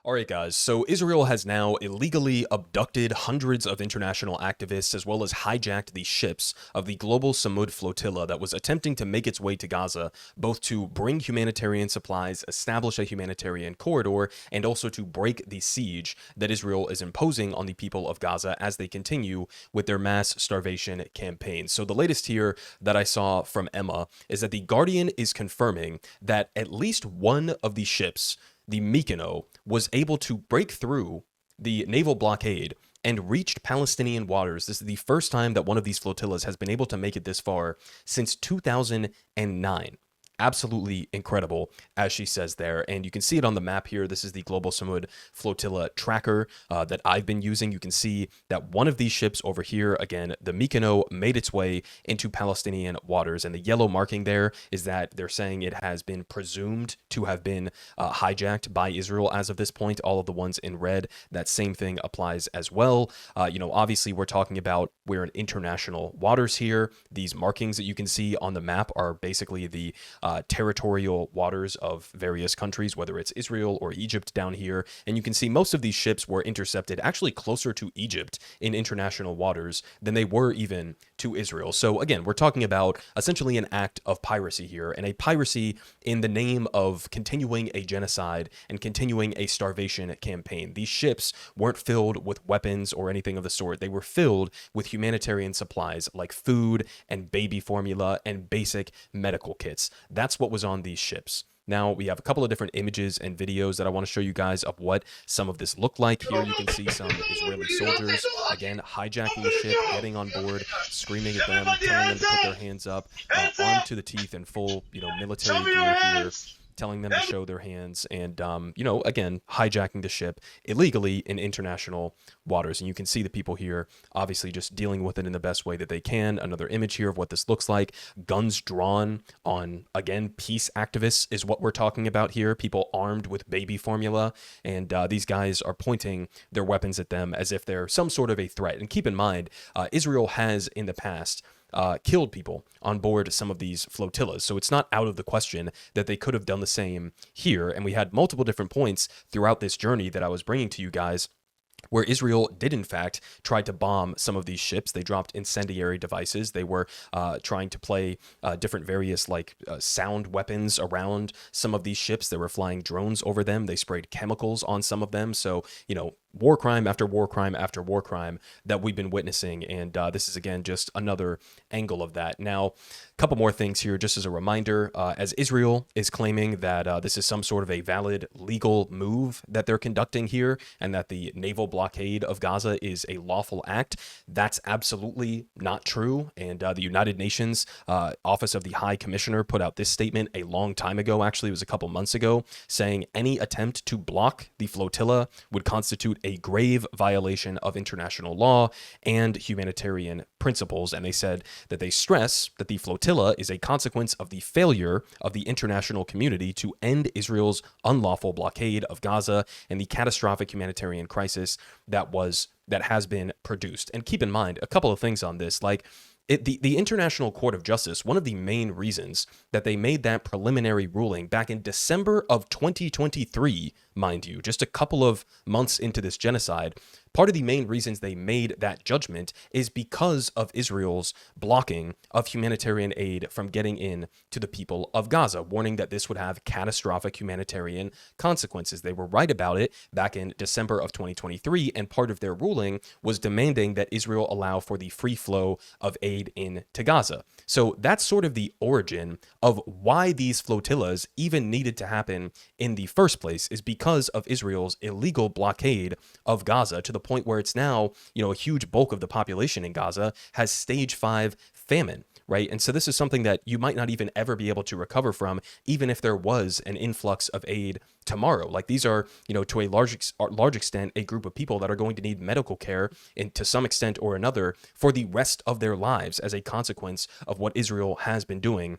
All right, guys. So Israel has now illegally abducted hundreds of international activists as well as hijacked the ships of the global Samud flotilla that was attempting to make its way to Gaza, both to bring humanitarian supplies, establish a humanitarian corridor, and also to break the siege that Israel is imposing on the people of Gaza as they continue with their mass starvation campaign. So the latest here that I saw from Emma is that the Guardian is confirming that at least one of the ships, the Mykonos, was able to break through the naval blockade and reached Palestinian waters. This is the first time that one of these flotillas has been able to make it this far since 2009. Absolutely incredible, as she says there. And you can see it on the map here. This is the Global Samud Flotilla tracker that I've been using. You can see that one of these ships over here, again, the Mykonos, made its way into Palestinian waters. And the yellow marking there is that they're saying it has been presumed to have been hijacked by Israel as of this point. All of the ones in red, that same thing applies as well. Obviously, we're in international waters here. These markings that you can see on the map are basically the territorial waters of various countries, whether it's Israel or Egypt down here. And you can see most of these ships were intercepted actually closer to Egypt in international waters than they were even to Israel. So again, we're talking about essentially an act of piracy here, and a piracy in the name of continuing a genocide and continuing a starvation campaign. These ships weren't filled with weapons or anything of the sort. They were filled with humanitarian supplies like food and baby formula and basic medical kits. That's what was on these ships. Now, we have a couple of different images and videos that I want to show you guys of what some of this looked like. Here you can see some Israeli soldiers, again, hijacking the ship, getting on board, screaming at them, telling them to put their hands up, armed to the teeth in full, military gear here, telling them to show their hands, and, again, hijacking the ship illegally in international waters. And you can see the people here obviously just dealing with it in the best way that they can. Another image here of what this looks like. Guns drawn on, again, peace activists is what we're talking about here. People armed with baby formula, and these guys are pointing their weapons at them as if they're some sort of a threat. And keep in mind, Israel has in the past killed people on board some of these flotillas. So it's not out of the question that they could have done the same here. And we had multiple different points throughout this journey that I was bringing to you guys where Israel did, in fact, try to bomb some of these ships. They dropped incendiary devices. They were trying to play different various sound weapons around some of these ships. They were flying drones over them. They sprayed chemicals on some of them. So, war crime after war crime after war crime that we've been witnessing. And this is, again, just another angle of that. Now, a couple more things here, just as a reminder, as Israel is claiming that this is some sort of a valid legal move that they're conducting here, and that the naval blockade of Gaza is a lawful act. That's absolutely not true. And the United Nations Office of the High Commissioner put out this statement a long time ago. Actually, it was a couple months ago, saying any attempt to block the flotilla would constitute a grave violation of international law and humanitarian principles. And they said that they stress that the flotilla is a consequence of the failure of the international community to end Israel's unlawful blockade of Gaza and the catastrophic humanitarian crisis that has been produced. And keep in mind a couple of things on this, the International Court of Justice, one of the main reasons that they made that preliminary ruling back in December of 2023, mind you, just a couple of months into this genocide, part of the main reasons they made that judgment is because of Israel's blocking of humanitarian aid from getting in to the people of Gaza, warning that this would have catastrophic humanitarian consequences. They were right about it back in December of 2023, and part of their ruling was demanding that Israel allow for the free flow of aid into Gaza. So that's sort of the origin of why these flotillas even needed to happen in the first place, is because of Israel's illegal blockade of Gaza, to the point where it's now, a huge bulk of the population in Gaza has stage 5 famine, right? And so this is something that you might not even ever be able to recover from, even if there was an influx of aid tomorrow. These are, to a large extent, a group of people that are going to need medical care to some extent or another for the rest of their lives as a consequence of what Israel has been doing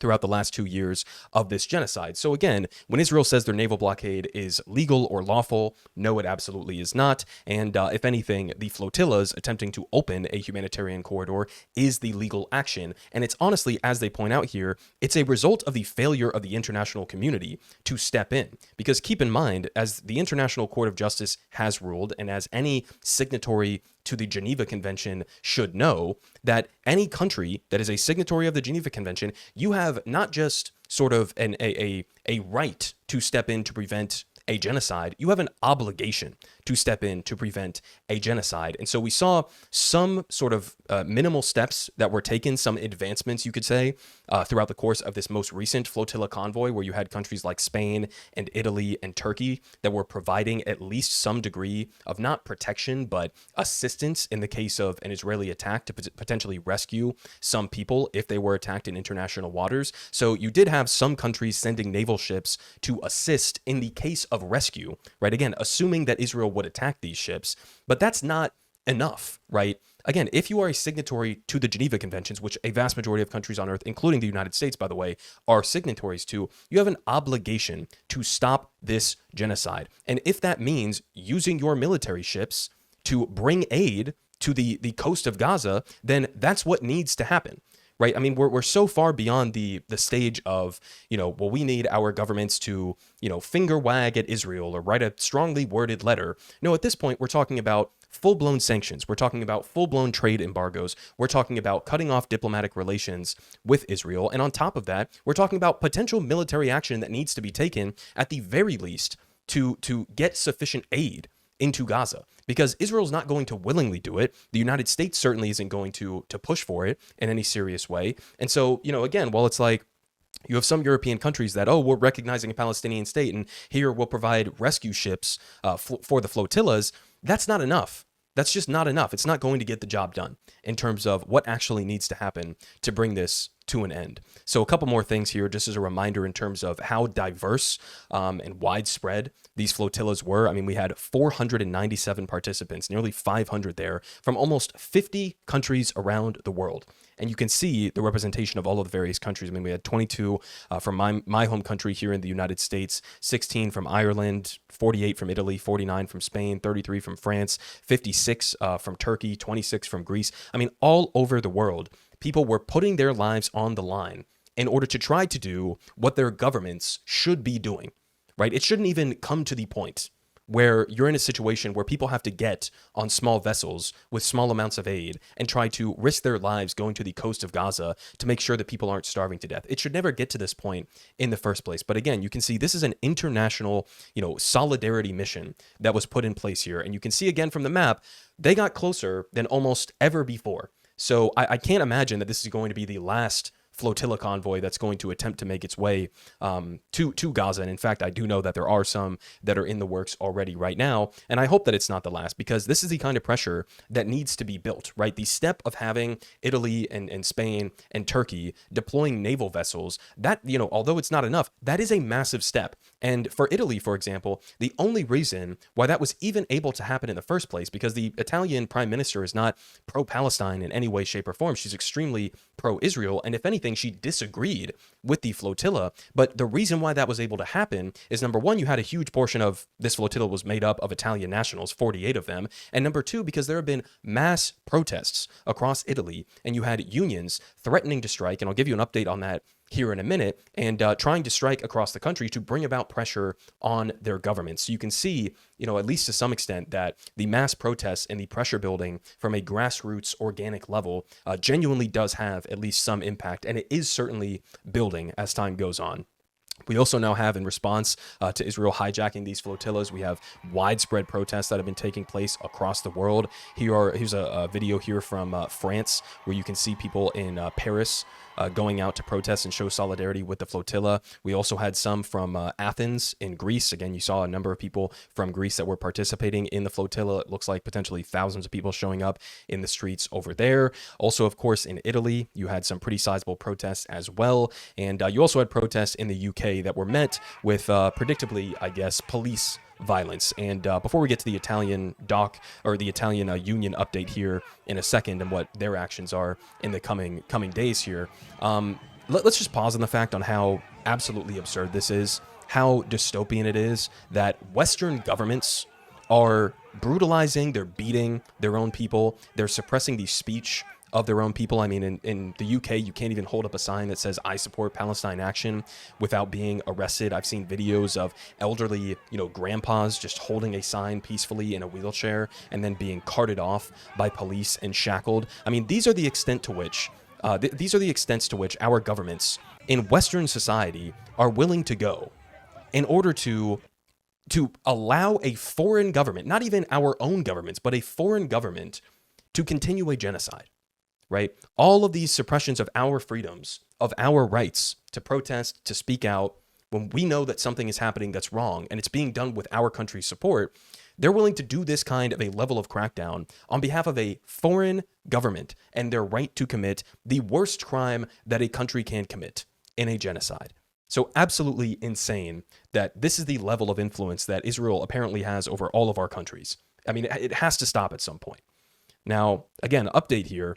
throughout the last 2 years of this genocide. So again, when Israel says their naval blockade is legal or lawful, no, it absolutely is not. And if anything, the flotillas attempting to open a humanitarian corridor is the legal action. And it's honestly, as they point out here, it's a result of the failure of the international community to step in. Because keep in mind, as the International Court of Justice has ruled, and as any signatory to the Geneva Convention should know, that any country that is a signatory of the Geneva Convention, you have not just sort of a right to step in to prevent a genocide, you have an obligation to step in to prevent a genocide. And so we saw some sort of minimal steps that were taken, some advancements, you could say, throughout the course of this most recent flotilla convoy, where you had countries like Spain and Italy and Turkey that were providing at least some degree of not protection, but assistance in the case of an Israeli attack to potentially rescue some people if they were attacked in international waters. So you did have some countries sending naval ships to assist in the case of rescue, right? Again, assuming that Israel would attack these ships, but that's not enough, right? Again, if you are a signatory to the Geneva Conventions, which a vast majority of countries on earth, including the United States, by the way, are signatories to, you have an obligation to stop this genocide. And if that means using your military ships to bring aid to the coast of Gaza, then that's what needs to happen. Right. I mean, we're so far beyond the stage of, well, we need our governments to, finger wag at Israel or write a strongly worded letter. No, at this point, we're talking about full-blown sanctions. We're talking about full-blown trade embargoes. We're talking about cutting off diplomatic relations with Israel. And on top of that, we're talking about potential military action that needs to be taken at the very least to get sufficient aid into Gaza, because Israel's not going to willingly do it. The United States certainly isn't going to push for it in any serious way. And so, again, while it's like you have some European countries that, we're recognizing a Palestinian state and here we'll provide rescue ships for the flotillas, that's not enough. That's just not enough. It's not going to get the job done in terms of what actually needs to happen to bring this to an end. So a couple more things here, just as a reminder in terms of how diverse and widespread these flotillas were. I mean, we had 497 participants, nearly 500 there, from almost 50 countries around the world. And you can see the representation of all of the various countries. I mean, we had 22 from my home country here in the United States, 16 from Ireland, 48 from Italy, 49 from Spain, 33 from France, 56 from Turkey, 26 from Greece. I mean, all over the world, people were putting their lives on the line in order to try to do what their governments should be doing, right? It shouldn't even come to the point where you're in a situation where people have to get on small vessels with small amounts of aid and try to risk their lives going to the coast of Gaza to make sure that people aren't starving to death. It should never get to this point in the first place. But again, you can see this is an international, solidarity mission that was put in place here. And you can see again from the map, they got closer than almost ever before. So I can't imagine that this is going to be the last flotilla convoy that's going to attempt to make its way to Gaza. And in fact, I do know that there are some that are in the works already right now. And I hope that it's not the last, because this is the kind of pressure that needs to be built, right? The step of having Italy and Spain and Turkey deploying naval vessels, that, although it's not enough, that is a massive step. And for Italy, for example, the only reason why that was even able to happen in the first place, because the Italian prime minister is not pro-Palestine in any way, shape, or form. She's extremely pro-Israel. And if anything, she disagreed with the flotilla. But the reason why that was able to happen is, number one, you had a huge portion of this flotilla was made up of Italian nationals, 48 of them. And number two, because there have been mass protests across Italy, and you had unions threatening to strike. And I'll give you an update on that here in a minute, and trying to strike across the country to bring about pressure on their government. So you can see, at least to some extent, that the mass protests and the pressure building from a grassroots organic level genuinely does have at least some impact, and it is certainly building as time goes on. We also now have, in response to Israel hijacking these flotillas, we have widespread protests that have been taking place across the world. Here's a video here from France, where you can see people in Paris going out to protest and show solidarity with the flotilla. We also had some from Athens in Greece. Again, you saw a number of people from Greece that were participating in the flotilla. It looks like potentially thousands of people showing up in the streets over there. Also, of course, in Italy, you had some pretty sizable protests as well. And you also had protests in the UK that were met with, predictably, I guess, police violence. And before we get to the Italian Italian union update here in a second and what their actions are in the coming days here, let's just pause on the fact on how absolutely absurd this is, how dystopian it is that Western governments are brutalizing, they're beating their own people, they're suppressing the speech of their own people. I mean, in the UK, you can't even hold up a sign that says, "I support Palestine action," without being arrested. I've seen videos of elderly, grandpas just holding a sign peacefully in a wheelchair and then being carted off by police and shackled. I mean, these are the extent to which these are the extents to which our governments in Western society are willing to go in order to allow a foreign government, not even our own governments, but a foreign government, to continue a genocide, right? All of these suppressions of our freedoms, of our rights to protest, to speak out, when we know that something is happening that's wrong and it's being done with our country's support, they're willing to do this kind of a level of crackdown on behalf of a foreign government and their right to commit the worst crime that a country can commit in a genocide. So absolutely insane that this is the level of influence that Israel apparently has over all of our countries. I mean, it has to stop at some point. Now, again, update here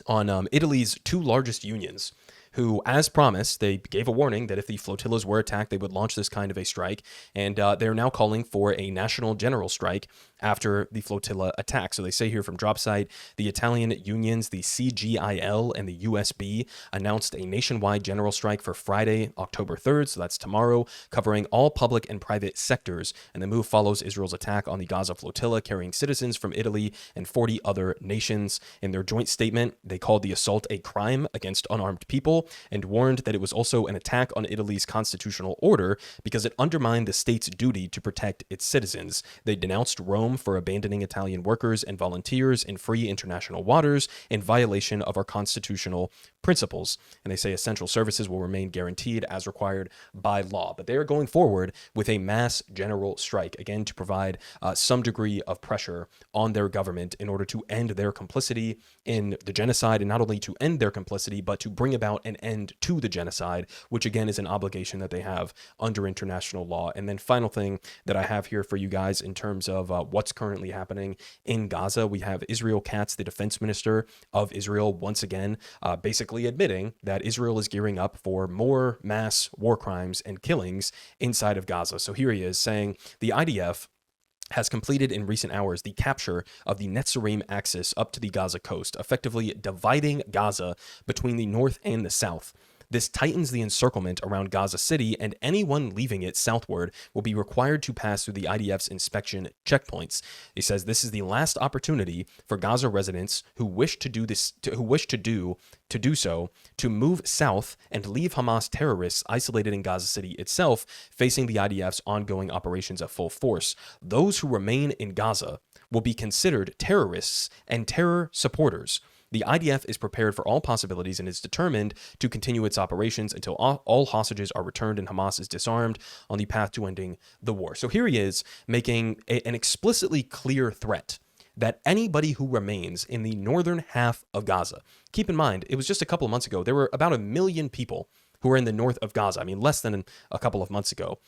on Italy's two largest unions, who, as promised, they gave a warning that if the flotillas were attacked, they would launch this kind of a strike. And they're now calling for a national general strike after the flotilla attack. So they say here from Dropsite, the Italian unions, the CGIL and the USB, announced a nationwide general strike for Friday, October 3rd, so that's tomorrow, covering all public and private sectors. And the move follows Israel's attack on the Gaza flotilla, carrying citizens from Italy and 40 other nations. In their joint statement, they called the assault a crime against unarmed people and warned that it was also an attack on Italy's constitutional order because it undermined the state's duty to protect its citizens. They denounced Rome for abandoning Italian workers and volunteers in free international waters in violation of our constitutional principles. And they say essential services will remain guaranteed as required by law. But they are going forward with a mass general strike, again, to provide some degree of pressure on their government in order to end their complicity in the genocide, and not only to end their complicity, but to bring about an end to the genocide, which again is an obligation that they have under international law. And then final thing that I have here for you guys in terms of what's currently happening in Gaza, we have Israel Katz, the defense minister of Israel, once again basically admitting that Israel is gearing up for more mass war crimes and killings inside of Gaza. So here he is saying the IDF has completed in recent hours the capture of the Netzarim axis up to the Gaza coast, effectively dividing Gaza between the north and the south. This tightens the encirclement around Gaza City, and anyone leaving it southward will be required to pass through the IDF's inspection checkpoints. He says this is the last opportunity for Gaza residents who wish to do so to move south and leave Hamas terrorists isolated in Gaza City itself, facing the IDF's ongoing operations at full force. Those who remain in Gaza will be considered terrorists and terror supporters. The IDF is prepared for all possibilities and is determined to continue its operations until all hostages are returned and Hamas is disarmed on the path to ending the war. So here he is making an explicitly clear threat that anybody who remains in the northern half of Gaza, keep in mind, it was just a couple of months ago, there were about 1 million people who were in the north of Gaza. I mean, less than a couple of months ago.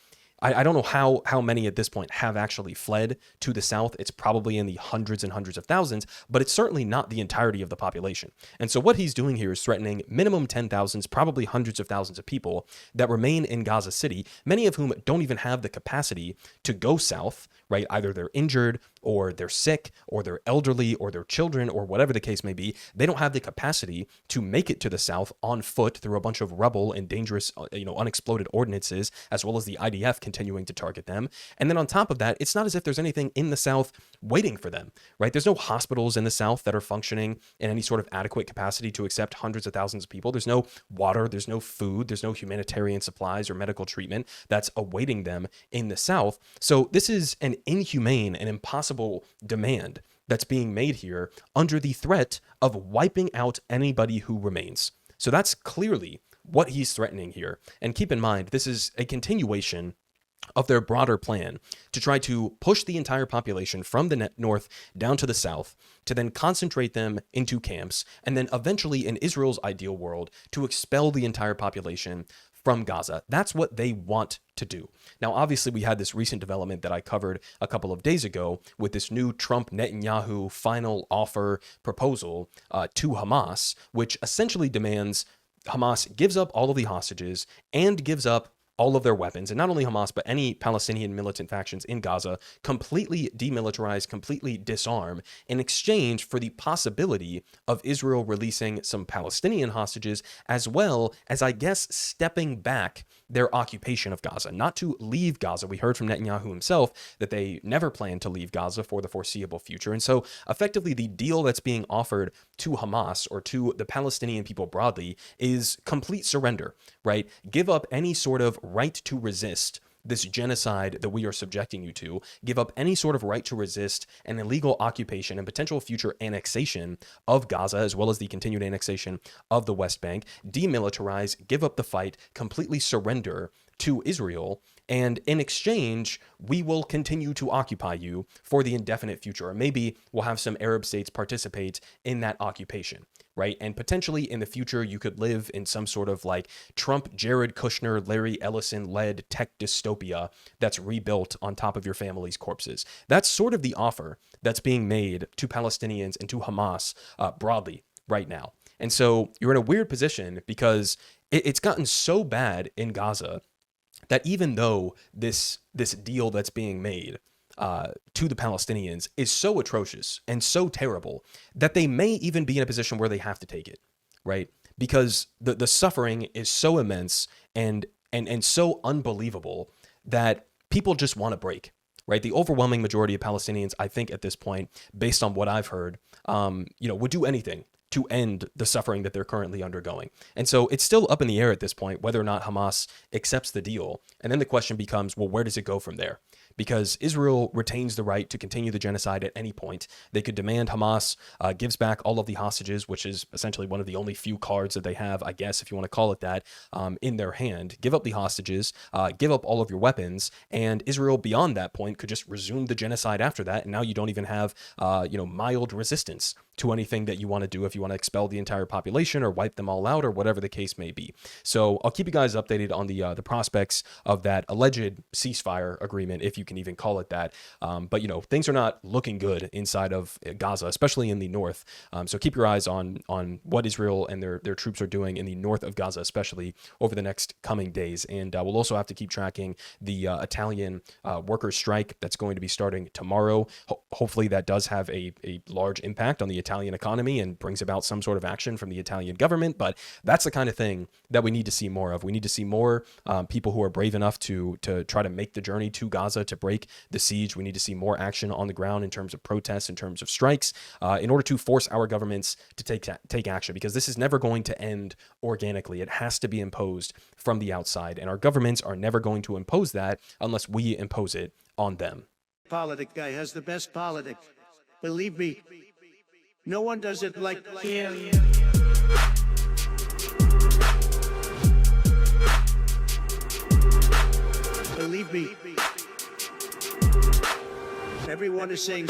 I don't know how many at this point have actually fled to the south. It's probably in the hundreds and hundreds of thousands, but it's certainly not the entirety of the population. And so what he's doing here is threatening minimum 10,000s, probably hundreds of thousands of people that remain in Gaza City, many of whom don't even have the capacity to go south, right? Either they're injured or they're sick or they're elderly or they're children or whatever the case may be. They don't have the capacity to make it to the south on foot through a bunch of rubble and dangerous, unexploded ordinances, as well as the IDF continuing to target them. And then on top of that, it's not as if there's anything in the south waiting for them, right? There's no hospitals in the south that are functioning in any sort of adequate capacity to accept hundreds of thousands of people. There's no water, there's no food, there's no humanitarian supplies or medical treatment that's awaiting them in the south. So this is an inhumane and impossible demand that's being made here under the threat of wiping out anybody who remains. So that's clearly what he's threatening here. And keep in mind, this is a continuation of their broader plan to try to push the entire population from the north down to the south, to then concentrate them into camps, and then eventually, in Israel's ideal world, to expel the entire population from Gaza. That's what they want to do. Now, obviously, we had this recent development that I covered a couple of days ago with this new Trump-Netanyahu final offer proposal to Hamas, which essentially demands Hamas gives up all of the hostages and gives up all of their weapons, and not only Hamas, but any Palestinian militant factions in Gaza, completely demilitarize, completely disarm, in exchange for the possibility of Israel releasing some Palestinian hostages, as well as, I guess, stepping back their occupation of Gaza, not to leave Gaza. We heard from Netanyahu himself that they never plan to leave Gaza for the foreseeable future. And so effectively the deal that's being offered to Hamas, or to the Palestinian people broadly, is complete surrender, right? Give up any sort of right to resist this genocide that we are subjecting you to, give up any sort of right to resist an illegal occupation and potential future annexation of Gaza, as well as the continued annexation of the West Bank, demilitarize, give up the fight, completely surrender to Israel, and in exchange, we will continue to occupy you for the indefinite future. Or maybe we'll have some Arab states participate in that occupation, right? And potentially in the future, you could live in some sort of like Trump, Jared Kushner, Larry Ellison-led tech dystopia that's rebuilt on top of your family's corpses. That's sort of the offer that's being made to Palestinians and to Hamas broadly right now. And so you're in a weird position because it's gotten so bad in Gaza that even though this deal that's being made to the Palestinians is so atrocious and so terrible that they may even be in a position where they have to take it, right? Because the suffering is so immense and so unbelievable that people just want to break, right? The overwhelming majority of Palestinians, I think at this point, based on what I've heard, would do anything to end the suffering that they're currently undergoing. And so it's still up in the air at this point whether or not Hamas accepts the deal. And then the question becomes, well, where does it go from there? Because Israel retains the right to continue the genocide at any point. They could demand Hamas gives back all of the hostages, which is essentially one of the only few cards that they have, I guess, if you want to call it that, in their hand. Give up the hostages, give up all of your weapons, and Israel beyond that point could just resume the genocide after that. And now you don't even have, mild resistance to anything that you want to do if you want to expel the entire population or wipe them all out or whatever the case may be. So I'll keep you guys updated on the prospects of that alleged ceasefire agreement, if you can even call it that. But things are not looking good inside of Gaza, especially in the north. So keep your eyes on what Israel and their troops are doing in the north of Gaza, especially over the next coming days. And we'll also have to keep tracking the Italian workers' strike that's going to be starting tomorrow. Hopefully that does have a large impact on the Italian economy and brings about some sort of action from the Italian government. But that's the kind of thing that we need to see more of. We need to see more people who are brave enough to try to make the journey to Gaza to break the siege. We need to see more action on the ground in terms of protests, in terms of strikes, in order to force our governments to take action, because this is never going to end organically. It has to be imposed from the outside, and our governments are never going to impose that unless we impose it on them. Politic guy has the best politic. Believe me, no one does it like him. Believe me, everyone is saying